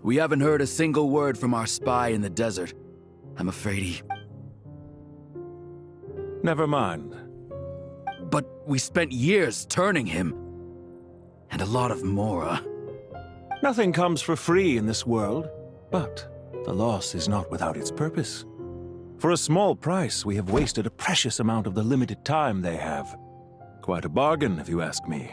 We haven't heard a single word from our spy in the desert. I'm afraid he... Never mind. But we spent years turning him. And a lot of Mora. Nothing comes for free in this world, but the loss is not without its purpose. For a small price, we have wasted a precious amount of the limited time they have. Quite a bargain, if you ask me.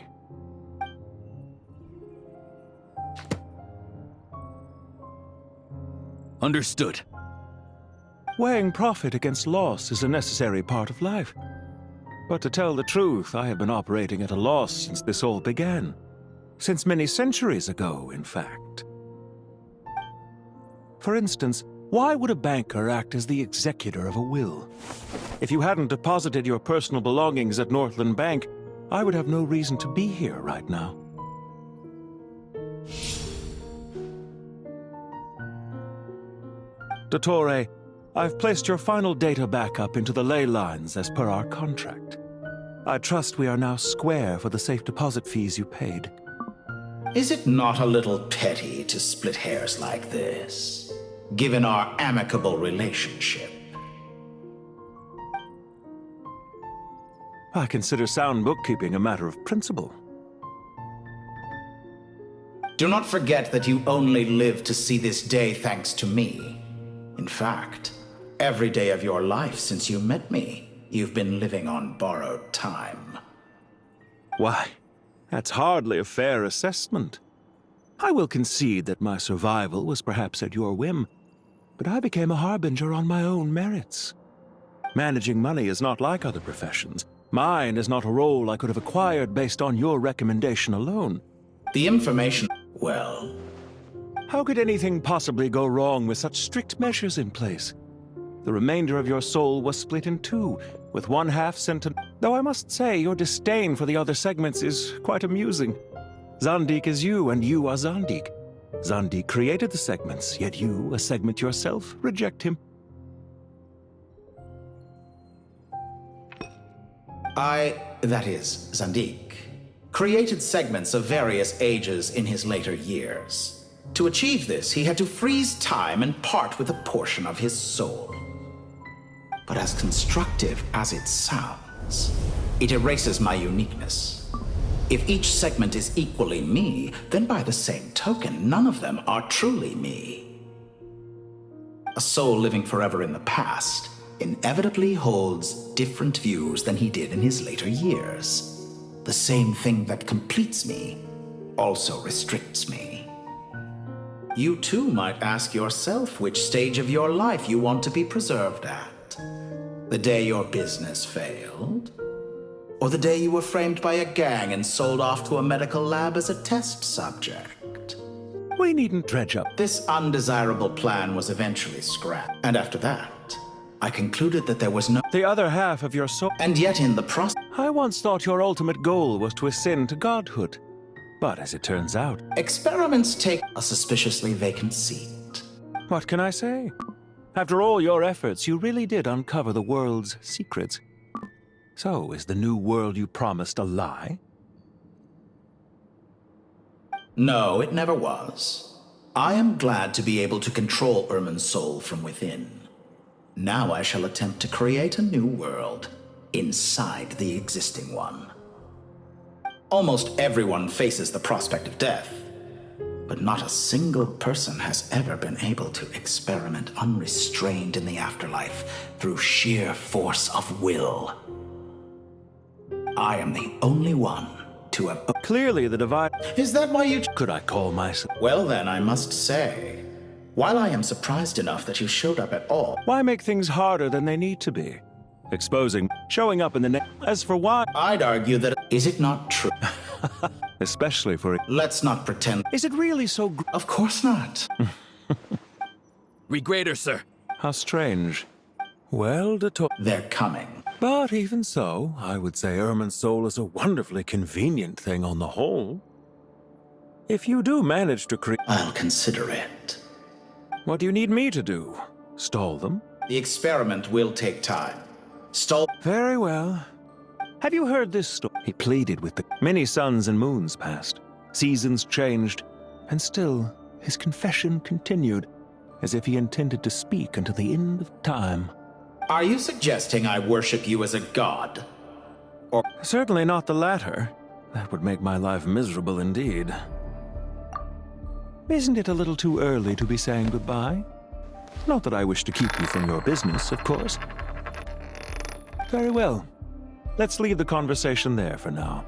Understood. Weighing profit against loss is a necessary part of life. But to tell the truth, I have been operating at a loss since this all began. Since many centuries ago, in fact. For instance, why would a banker act as the executor of a will? If you hadn't deposited your personal belongings at Northland Bank, I would have no reason to be here right now. Dottore, I've placed your final data backup into the ley lines as per our contract. I trust we are now square for the safe deposit fees you paid. Is it not a little petty to split hairs like this, given our amicable relationship? I consider sound bookkeeping a matter of principle. Do not forget that you only live to see this day thanks to me. In fact, every day of your life since you met me, you've been living on borrowed time. Why, that's hardly a fair assessment. I will concede that my survival was perhaps at your whim, but I became a harbinger on my own merits. Managing money is not like other professions. Mine is not a role I could have acquired based on your recommendation alone. The information... well... How could anything possibly go wrong with such strict measures in place? The remainder of your soul was split in two, with one half sent to... Though I must say, your disdain for the other segments is quite amusing. Zandik is you, and you are Zandik. Zandik created the segments, yet you, a segment yourself, reject him. that is, Zandik, created segments of various ages in his later years. To achieve this, he had to freeze time and part with a portion of his soul. But as constructive as it sounds, it erases my uniqueness. If each segment is equally me, then by the same token, none of them are truly me. A soul living forever in the past inevitably holds different views than he did in his later years. The same thing that completes me also restricts me. You too might ask yourself which stage of your life you want to be preserved at. The day your business failed? Or the day you were framed by a gang and sold off to a medical lab as a test subject? We needn't dredge up. This undesirable plan was eventually scrapped. And after that, I concluded that there was no... The other half of your soul... And yet in the process... I once thought your ultimate goal was to ascend to godhood. But as it turns out... Experiments take a suspiciously vacant seat. What can I say? After all your efforts, you really did uncover the world's secrets. So, is the new world you promised a lie? No, it never was. I am glad to be able to control Irmin's soul from within. Now I shall attempt to create a new world inside the existing one. Almost everyone faces the prospect of death, but not a single person has ever been able to experiment unrestrained in the afterlife through sheer force of will. I am the only one to have... Clearly the divine... Is that why you... Could I call myself... Well then, I must say, while I am surprised enough that you showed up at all... Why make things harder than they need to be? Exposing, showing up in the As for why... I'd argue that... Is it not true? Especially for... Let's not pretend... Is it really so... Of course not. Regrader, sir. How strange. Well, Dottore... They're coming. But even so, I would say Irmin's soul is a wonderfully convenient thing on the whole. If you do manage to create... I'll consider it. What do you need me to do? Stall them? The experiment will take time. Stall... Very well. Have you heard this story? He pleaded with the... Many suns and moons passed. Seasons changed. And still, His confession continued, as if he intended to speak until the end of time. Are you suggesting I worship you as a god? Certainly not the latter. That would make my life miserable indeed. Isn't it a little too early to be saying goodbye? Not that I wish to keep you from your business, of course. Very well. Let's leave the conversation there for now.